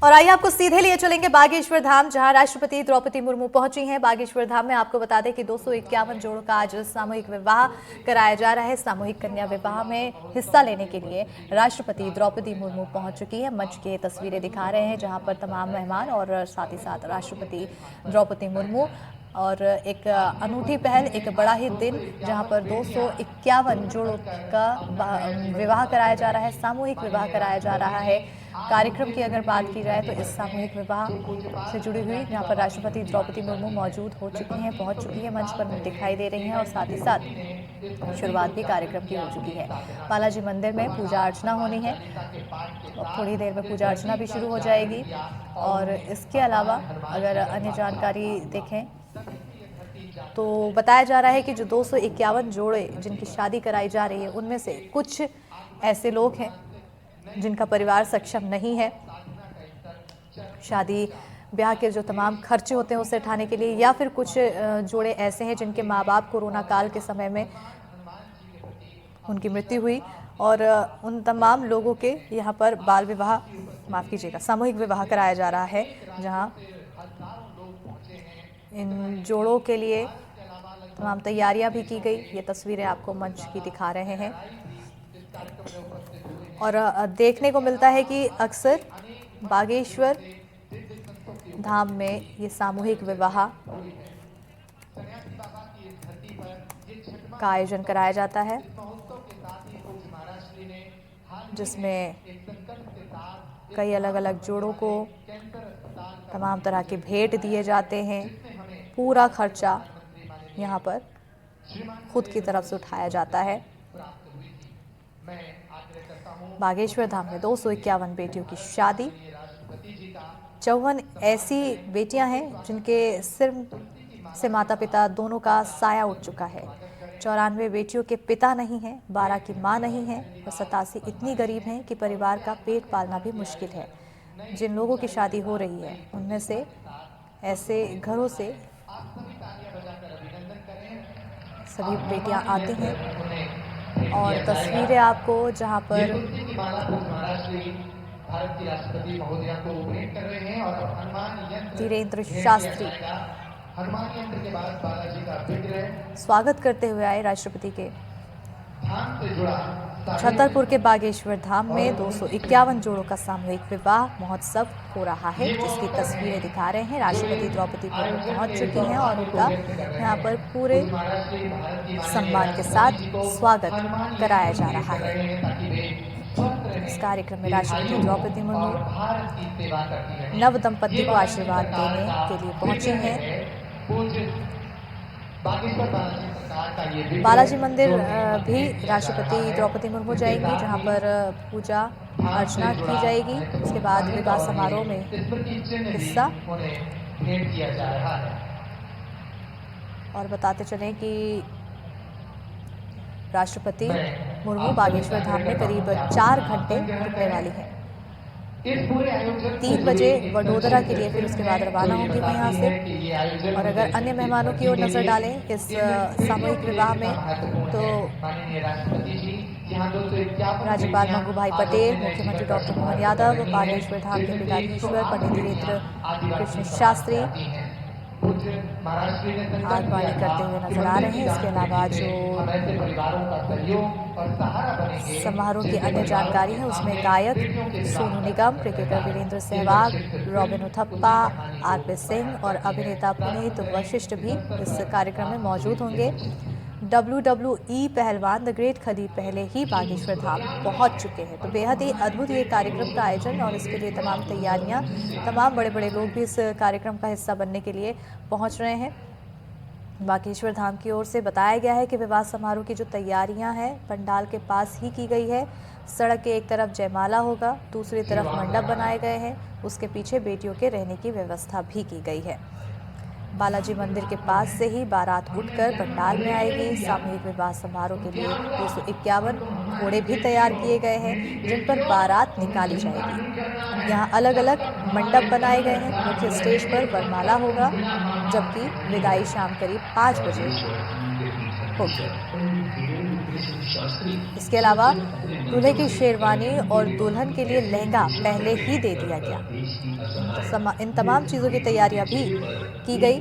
और आइए आपको सीधे लिए चलेंगे बागेश्वर धाम, जहां राष्ट्रपति द्रौपदी मुर्मू पहुंची हैं। बागेश्वर धाम में आपको बता दें कि 251 जोड़ों का आज सामूहिक विवाह कराया जा रहा है। सामूहिक कन्या विवाह में हिस्सा लेने के लिए राष्ट्रपति द्रौपदी मुर्मू पहुंच चुकी है। मंच की तस्वीरें दिखा रहे हैं, जहां पर तमाम मेहमान और साथ ही साथ राष्ट्रपति द्रौपदी मुर्मू। और एक अनूठी पहल, एक बड़ा ही दिन, जहां पर 251 जोड़ों का विवाह कराया जा रहा है, सामूहिक विवाह कराया जा रहा है। कार्यक्रम की अगर बात की जाए तो इस सामूहिक विवाह से जुड़ी हुई, जहां पर राष्ट्रपति द्रौपदी मुर्मू मौजूद हो चुकी हैं, पहुंच चुकी है, मंच पर दिखाई दे रही हैं और साथ ही साथ शुरुआत भी कार्यक्रम की हो चुकी है। बालाजी मंदिर में पूजा अर्चना होनी है और थोड़ी देर में पूजा अर्चना भी शुरू हो जाएगी। और इसके अलावा अगर अन्य जानकारी देखें तो बताया जा रहा है कि जो 251 जोड़े जिनकी शादी कराई जा रही है, उनमें से कुछ ऐसे लोग हैं जिनका परिवार सक्षम नहीं है शादी ब्याह के जो तमाम खर्चे होते हैं उसे उठाने के लिए, या फिर कुछ जोड़े ऐसे हैं जिनके माँ बाप कोरोना काल के समय में उनकी मृत्यु हुई और उन तमाम लोगों के यहाँ पर बाल विवाह, माफ़ कीजिएगा, सामूहिक विवाह कराया जा रहा है, जहाँ इन जोड़ों के लिए तमाम तैयारियां भी की गई। ये तस्वीरें आपको मंच की दिखा रहे हैं और देखने को मिलता है कि अक्सर बागेश्वर धाम में ये सामूहिक विवाह का आयोजन कराया जाता है, जिसमें कई अलग अलग जोड़ों को तमाम तरह के भेंट दिए जाते हैं। पूरा खर्चा यहाँ पर खुद की तरफ से उठाया जाता है। बागेश्वर धाम में 251 बेटियों की शादी, 54 ऐसी बेटियां हैं जिनके सिर से माता पिता दोनों का साया उठ चुका है। 94 बेटियों के पिता नहीं हैं, 12 की मां नहीं है और 87 इतनी गरीब हैं कि परिवार का पेट पालना भी मुश्किल है। जिन लोगों की शादी हो रही है उनमें से ऐसे घरों से सभी बेटियां आती हैं और तस्वीरें आपको जहां पर धीरेन्द्र शास्त्री स्वागत करते हुए आए राष्ट्रपति के। छतरपुर के बागेश्वर धाम में 251 जोड़ों का सामूहिक विवाह महोत्सव हो रहा है, जिसकी तस्वीरें दिखा रहे हैं। राष्ट्रपति द्रौपदी मुर्मू पहुंच चुकी हैं और उनका यहां पर पूरे सम्मान के साथ स्वागत कराया जा रहा है। इस कार्यक्रम में राष्ट्रपति द्रौपदी मुर्मू नव दंपति को आशीर्वाद देने के लिए पहुंचे हैं। बालाजी मंदिर भी राष्ट्रपति द्रौपदी मुर्मू जाएंगी, जहां पर पूजा अर्चना की जाएगी। उसके बाद विवाह समारोह में हिस्सा। और बताते चलें कि राष्ट्रपति मुर्मू बागेश्वर धाम में करीब 4 घंटे रुकने वाली हैं। 3 बजे वडोदरा के लिए फिर उसके बाद रवाना होंगी वो यहाँ से। और अगर अन्य मेहमानों की ओर नजर डालें इस सामूहिक विवाह में, तो राज्यपाल मंगूभाई पटेल, मुख्यमंत्री डॉक्टर मोहन यादव, बागेश्वर धाम के पीठाधीश्वर पंडित धीरेन्द्र कृष्ण शास्त्री आगवानी करते हुए नजर आ रहे हैं। इसके अलावा जो समारोह की अन्य जानकारी है उसमें गायक सोनू निगम, क्रिकेटर वीरेंद्र सहवाग, रॉबिन उथप्पा, आरपी सिंह और अभिनेता पुनीत वशिष्ठ भी इस कार्यक्रम में मौजूद होंगे। WWE पहलवान द ग्रेट खली पहले ही बागेश्वर धाम पहुंच चुके हैं, तो बेहद ही अद्भुत ये कार्यक्रम का आयोजन और इसके लिए तमाम तैयारियां, तमाम बड़े बड़े लोग भी इस कार्यक्रम का हिस्सा बनने के लिए पहुंच रहे हैं। बागेश्वर धाम की ओर से बताया गया है कि विवाह समारोह की जो तैयारियां हैं पंडाल के पास ही की गई है। सड़क के एक तरफ जयमाला होगा, दूसरी तरफ मंडप बनाए गए हैं, उसके पीछे बेटियों के रहने की व्यवस्था भी की गई है। बालाजी मंदिर के पास से ही बारात उठकर पंडाल में आएगी। सामूहिक विवाह समारोह के लिए 251 घोड़े भी तैयार किए गए हैं, जिन पर बारात निकाली जाएगी। यहाँ अलग अलग मंडप बनाए गए हैं। मुख्य स्टेज पर वरमाला होगा, जबकि विदाई शाम करीब 5 बजे होगी। इसके अलावा दूल्हे की शेरवानी और दुल्हन के लिए लहंगा पहले ही दे दिया गया। इन तमाम चीज़ों की तैयारियां भी की गई।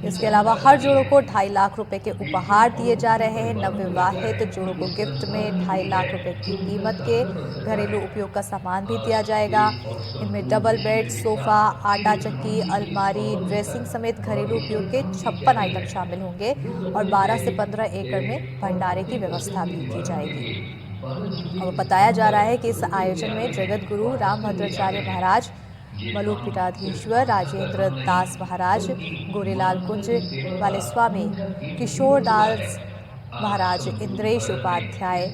इसके अलावा हर जोड़ों को 2.5 लाख रुपए के उपहार दिए जा रहे हैं। नवविवाहित जोड़ों को गिफ्ट में 2.5 लाख रुपए की कीमत के घरेलू उपयोग का सामान भी दिया जाएगा। इनमें डबल बेड, सोफा, आटा चक्की, अलमारी, ड्रेसिंग समेत घरेलू उपयोग के 56 आइटम शामिल होंगे और 12 से 15 एकड़ में भंडारे की व्यवस्था भी की जाएगी। और बताया जा रहा है कि इस आयोजन में जगत गुरु रामभद्राचार्य महाराज, मलूक पीठाधीश्वर राजेंद्र दास महाराज, गोरेलाल कुंज वाले स्वामी, किशोर दास महाराज, इंद्रेश उपाध्याय,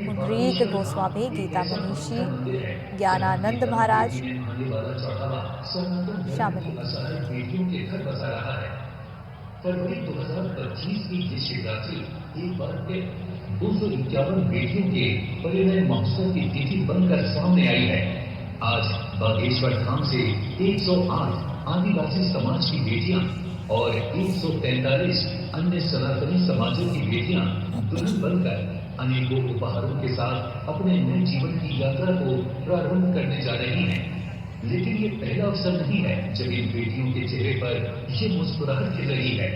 मुनरीक गोस्वामी, गीता मनीषी, ज्ञानानंद महाराज शामिल हैं। फरवरी 2025 की ये शिवरात्रि एक बार फिर 251 बेटियों के परिणय महोत्सव की तिथि बनकर सामने आई है। आज बागेश्वर धाम से 108 आदिवासी समाज की बेटियां और 143 अन्य सनातनी समाजों की बेटियां दुल्हन बनकर अनेकों उपहारों के साथ अपने नए जीवन की यात्रा को प्रारंभ करने जा रही हैं। लेकिन ये पहला अवसर नहीं है जब इन बेटियों के चेहरे पर ये मुस्कुराहट खिल रही है।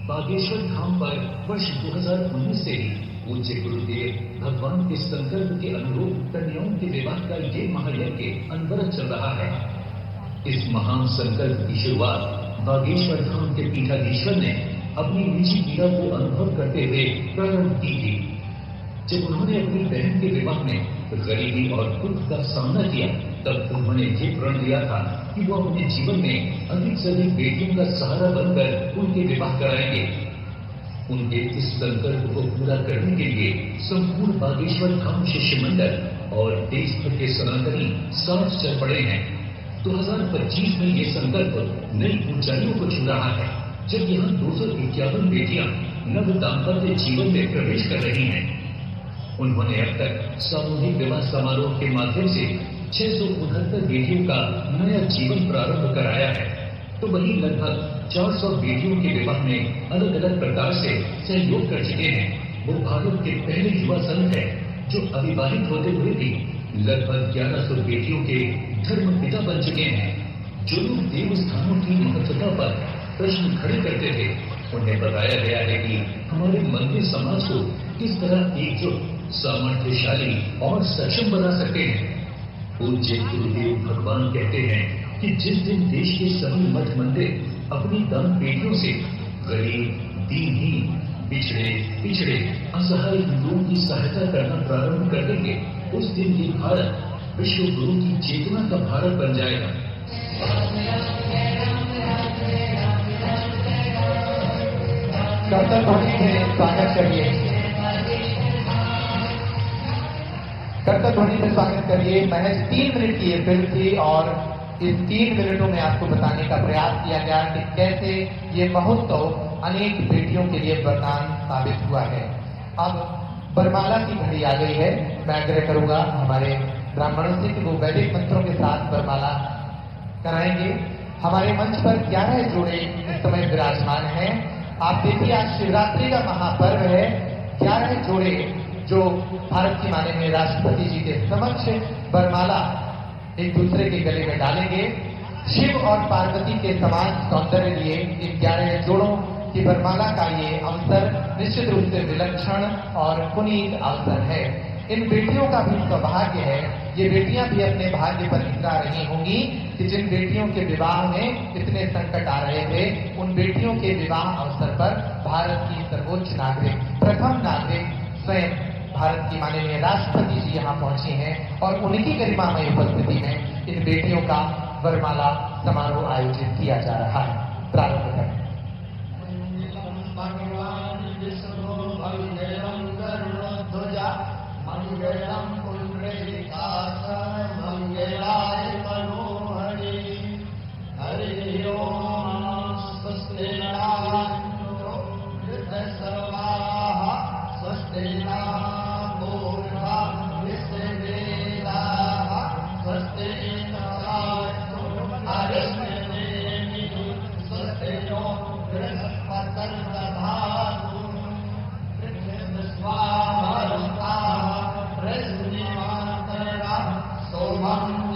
बागेश्वर धाम पर वर्ष 2019 से ही पूज्य गुरुदेव भगवान के संकल्प के अनुरूप कन्याओं के विवाह का ये महायज्ञ अनवरत चल रहा है। इस महान संकल्प की शुरुआत बागेश्वर धाम के पीठाधीश्वर ने अपनी निजी पीड़ा को अनुभव करते हुए प्रारंभ की थी। जब उन्होंने अपनी बहन के विवाह में गरीबी और दुख का सामना किया, तब उन्होंने ये प्रण लिया था कि वो अपने जीवन में अधिक से अधिक बेटियों का सहारा बनकर उनके विवाह कराएंगे। उनके इस संकल्प को पूरा करने के लिए संपूर्ण बागेश्वर धाम शिष्य मंडल और देश भर के सनातनी साथ चल पड़े हैं। 2025 में ये संकल्प नई ऊंचाइयों को छू रहा है, जब यहाँ 251 बेटियां नव दाम्पत्य जीवन में प्रवेश कर रही हैं। उन्होंने अब तक सामूहिक विवाह समारोह के माध्यम से 669 बेटियों का नया जीवन प्रारंभ कराया है, तो वहीं लगभग 400 बेटियों के विवाह में अलग अलग प्रकार से सहयोग कर चुके हैं। वो भारत के पहले युवा संघ है जो अविवाहित होते हुए भी लगभग 1100 बेटियों के धर्म पिता बन चुके हैं। जो लोग देव स्थानों की महत्वता पर प्रश्न खड़े करते थे, उन्हें बताया गया है कि हमारे मंदिर समाज को किस तरह एकजुट, सामर्थ्यशाली और सक्षम बना सकते हैं। पूज्य गुरुदेव भगवान कहते हैं कि जिस दिन देश के सभी मठ मंदिर अपनी दान पेटियों से गरीब, दीनहीन, पिछड़े, असहाय हिंदुओं की सहायता करना प्रारंभ कर देंगे, उस दिन ये भारत विश्व गुरु की चेतना का भारत बन जाएगा। कर्तव्य से स्वागत करिए। कर्तव्य से स्वागत करिए। महज 3 मिनट की ये फिल्म थी और इस 3 मिनटों में आपको बताने का प्रयास किया गया कि कैसे ये महोत्सव अनेक बेटियों के लिए वरदान साबित हुआ है। अब वरमाला की घड़ी आ गई है। मैं आग्रह करूंगा हमारे ब्राह्मणों से कि वो वैदिक मंत्रों के साथ वरमाला कराएंगे। हमारे मंच पर 11 जोड़े इस समय विराजमान हैं। आप देखिए, आज शिवरात्रि का महापर्व है। 11 जोड़े जो भारत की माननीय राष्ट्रपति जी के समक्ष वरमाला एक दूसरे के गले में डालेंगे। शिव और पार्वती के समान सौंदर्य लिए इन 11 जोड़ों की वरमाला का ये अवसर निश्चित रूप से विलक्षण और पुनीत अवसर है। इन बेटियों का भी सौभाग्य है, ये बेटियां भी अपने भाग्य पर इतरा रही होंगी कि जिन बेटियों के विवाह में इतने संकट आ रहे थे, उन बेटियों के विवाह अवसर पर भारत की सर्वोच्च नागरिक, प्रथम नागरिक स्वयं भारत की माननीय राष्ट्रपति जी यहाँ पहुंचे हैं और उनकी गरिमामय उपस्थिति में इन बेटियों का वरमाला समारोह आयोजित किया जा रहा है। प्रारंभ करें।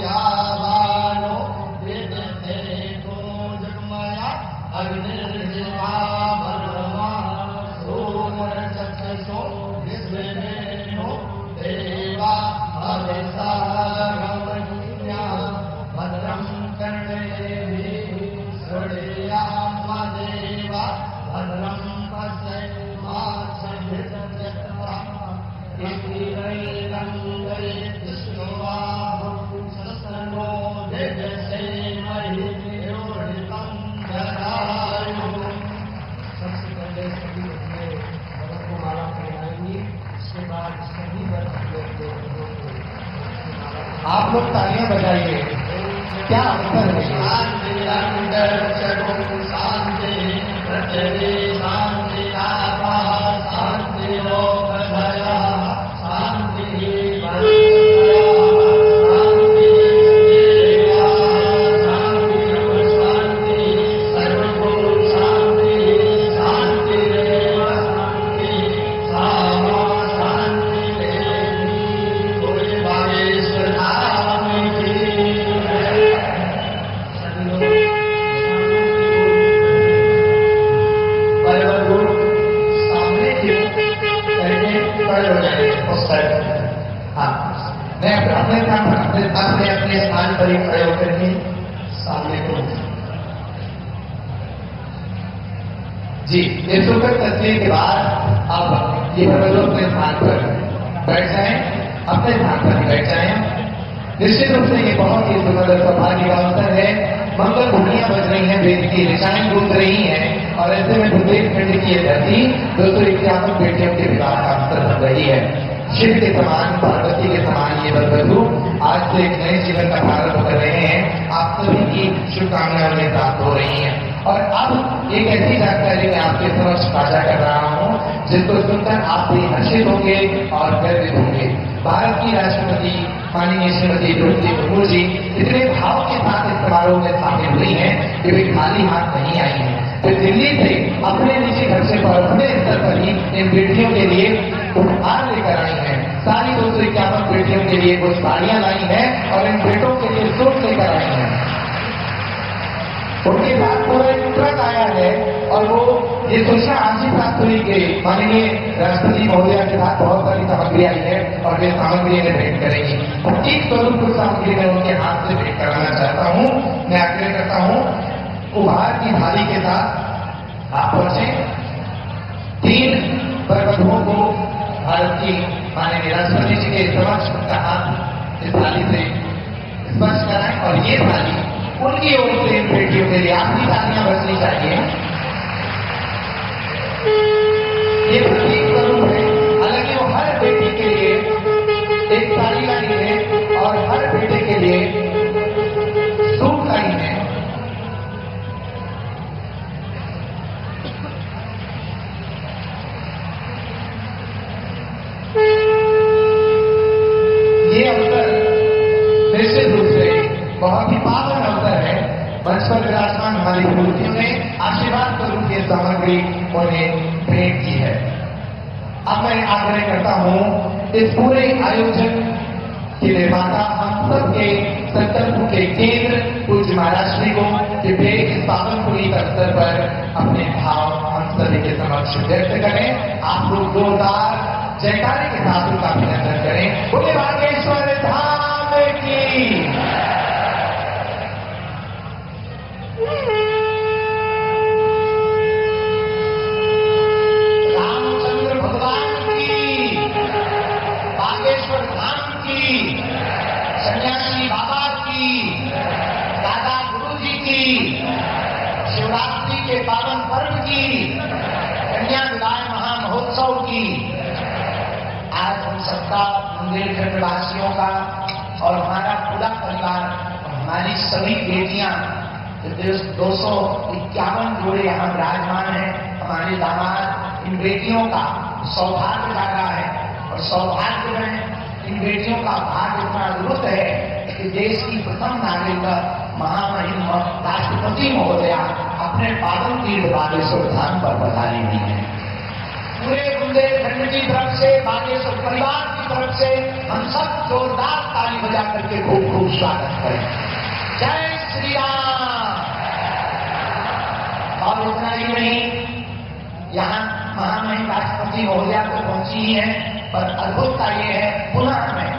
यावानो वेदते को जगमया अग्निर्जिवा भरमा सोमर चक्षुषो विश्वेनो देवा अभिसागमन्या भद्रं कर्णेभिः श्रुणुयामदेवा भद्रं पश्येमाक्षभिर्यजत्रा इति वैरङ्गै विष्णुवाहं सत्सर्वो दिव्यसेमहि निरूढितं जरायुः। सबसे पहले सभी अपने भगत को माला पहनाएंगे, उसके बाद सभी भक्त आप लोग तालियां बजाइए। क्या अवसर है? शांति अंदर चलो शांति पृथ्वी शांति आपा शांति लोक भया शांति अपने स्थान पर ही खड़े होकर के सामने को जी ये सुखद तस्वीर के बाद अब ये लोग अपने स्थान पर बैठ जाएं, अपने स्थान पर ही बैठ जाएं। निश्चित रूप से ये बहुत ही सुखद सौभाग्य का अवसर है। मंगल ध्वनियां बज रही हैं, वेद की ऋचाएं गूंज रही हैं और ऐसे में बुंदेलखंड की ये धरती 251 बेटियों के विवाह का अवसर बन रही है। शिव के समान, पार्वती के समान ये वधू आज से एक नए जीवन का प्रारंभ कर रहे हैं। आप सभी की शुभकामनाएं उन्हें प्राप्त हो रही हैं। और अब एक ऐसी जानकारी मैं आपके समक्ष साझा कर रहा हूं जिसको सुनकर आप भी हर्षित होंगे और गर्वित होंगे। भारत की राष्ट्रपति माननीय श्रीमती द्रौपदी मुर्मू जी इतने भाव के साथ इस समारोह में शामिल हुई हैं कि वे खाली हाथ नहीं आई हैं। वे दिल्ली से अपने निजी खर्चे पर अपने स्तर पर ही इन बेटियों के लिए उपहार लेकर आई हैं। सारी 251 बेटियों के लिए कुछ साड़ियां लाई हैं और इन बेटों के लिए सूट लेकर आई हैं। उनके साथ पूरा एक ट्रक आया है और वो ये सूचना आज ही प्राप्त हुई कि माननीय राष्ट्रपति महोदय के साथ बहुत सारी सामग्री आई है और वे सामग्री इन्हें भेंट करेंगी। प्रतीक स्वरूप कुछ सामग्री मैं उनके हाथ से भेंट कराना चाहता हूँ। मैं आग्रह करता हूँ उपहार की थाली के साथ आप पहुंचे। 3 वरवधुओं को भारत की माननीय राष्ट्रपति जी के समक्ष उनका हाथ इस थाली से स्पर्श कराएं और ये थाली उनकी ओर से इन बेटियों के लिए आपकी तालियां बजनी चाहिए। ये प्रतीक स्वरूप है। हालांकि वो हर बेटी के लिए एक साड़ी लाई है और हर बेटे के लिए सूट लाई है। ये अवसर निश्चित रूप से बहुत ही पावन अवसर है। मंच पर विराजमान हमारी मूर्तियों ने आशीर्वाद स्वरूप की सामग्री उन्हें भेंट की है। अब मैं आग्रह करता हूं इस पूरे आयोजन के निर्माता हम सबके संकल्प के केंद्र पूज्य महाराज श्री को कि वे इस पावन पुनीत अवसर पर अपने भाव हम सभी के समक्ष व्यक्त करें। आप लोग जोरदार जयकारे के साथ उनका अभिनंदन करें। बोले बागेश्वर धाम की। रामचंद्र भगवान की, बागेश्वर धाम की, सन्यासी बाबा की, दादा गुरु जी की, शिवरात्रि के पावन पर्व की, कन्या विवाह महामहोत्सव की। आज हम सबका बुंदेलखंड वासियों का और हमारा पूरा परिवार और हमारी सभी बेटियां 251 जोड़े यहाँ विराजमान है। हमारे दामाद इन बेटियों का सौभाग्य जागा है और सौभाग्य में इन बेटियों का भाग्य इतना दुरुस्त है कि देश की प्रथम नागरिक महामहिम राष्ट्रपति महोदया अपने पावन तीर्थ बागेश्वर धाम पर पधारी हुई है। पूरे बुंदेलखंड की तरफ से बागेश्वर परिवार की तरफ से हम सब जोरदार ताली बजा करके खूब खूब स्वागत करें। जय श्री राम। और उतना ही नहीं, यहाँ महामहिम राष्ट्रपति महोदया तो पहुंची ही है, पर अद्भुतता ये है पुनः में,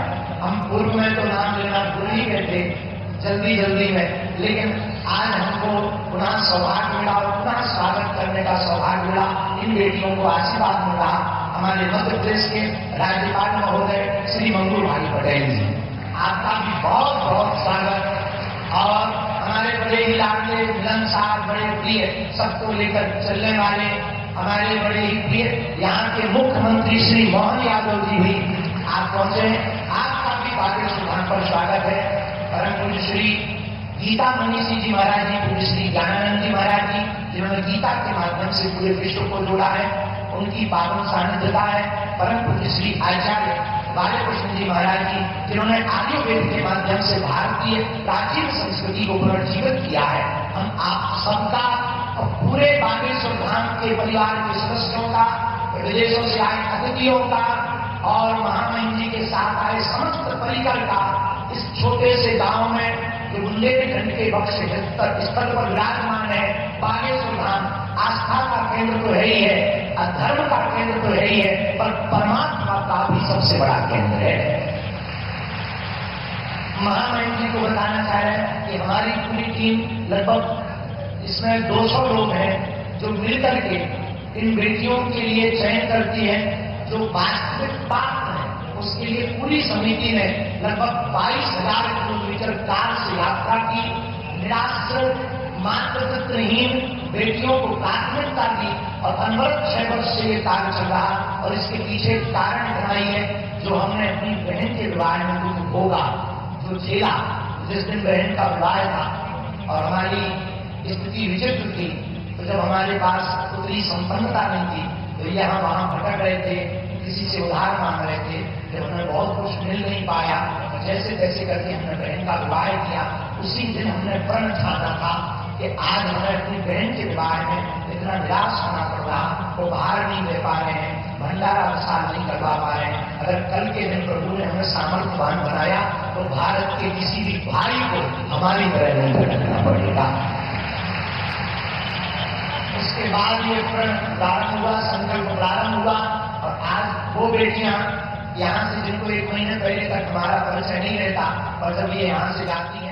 हम पूर्व में तो नाम लेना भूल ही गए थे जल्दी में, लेकिन आज हमको पुनः सौभाग्य मिला और पुनः स्वागत करने का सौभाग्य मिला। इन बेटियों को आशीर्वाद मिला हमारे मध्य प्रदेश के राज्यपाल महोदय श्री मंगू भाई पटेल जी, आपका भी बहुत बहुत स्वागत। और हमारे बड़े ही लाडले मिलनसार, बड़े प्रिय, सबको लेकर चलने वाले हमारे बड़े ही प्रिय यहाँ के मुख्यमंत्री श्री मोहन यादव जी भी आप पहुंचे। आपका भी बागेश्वर धाम पर स्वागत है। परम पूज्य श्री गीता मनीषी जी महाराज जी, पूज्य श्री ज्ञानानंद जी महाराज जी, जिन्होंने गीता के माध्यम से पूरे विश्व को जोड़ा है, उनकी पावन सानिध्यता है। परम पूज्य श्री आचार्य बालकृष्ण जी महाराज जी, जिन्होंने आर्यवेद के माध्यम से भारतीय प्राचीन संस्कृति को पुनर्जीवित किया है। हम आप सबका और पूरे बागेश्वर धाम के परिवार के सदस्यों का, विदेशों से आए अतिथियों का और महामहिम जी के साथ आए समस्त परिकर का इस छोटे से गांव में जो बुंदेलखंड के बक्स स्थल पर विराजमान है, बागेश्वर धाम आस्था का केंद्र तो है ही है, धर्म का केंद्र तो है ही है, पर परमात्मा का भी सबसे बड़ा केंद्र है। महामहिम जी को बताना चाह रहे हैं कि हमारी पूरी टीम लगभग इसमें 200 लोग हैं जो मिलकर के इन बेटियों के लिए चयन करती है जो वास्तविक पात्र है। उसके लिए पूरी समिति ने लगभग 22,000 किलोमीटर कार से यात्रा की, निराश्रित मातृत्वहीन बेटियों को प्राथमिकता दी और अनवरत 6 वर्ष से ये कार्य चल रहा। और इसके पीछे कारण बनाई है जो हमने अपनी बहन के विवाह में कुछ होगा जो झेला, जिस दिन बहन का विवाह था और हमारी स्थिति विचित्र थी, तो जब हमारे पास उतनी संपन्नता नहीं थी तो ये हम वहां भटक रहे थे, किसी से उधार मांग रहे थे, जब हमें बहुत कुछ मिल नहीं पाया, जैसे तैसे करके हमने बहन का विवाह किया। उसी दिन हमने प्रण ठाना था कि आज हमें अपनी बहन के विवाह में इतना निराश होना पड़ रहा, वो बाहर नहीं दे पा रहे हैं, भंडारा प्रसाद नहीं करवा पा रहे हैं। अगर कल के दिन प्रभु ने हमें सामर्थ्यवान बनाया तो भारत के किसी भी भाई को हमारी तरह नहीं भटकना पड़ेगा। उसके बाद ये प्रण प्रारंभ हुआ, संकल्प प्रारंभ हुआ और आज वो बेटियां यहाँ से, जिनको 1 महीने पहले तक हमारा परिचय नहीं रहता, और जब ये यहाँ से जाती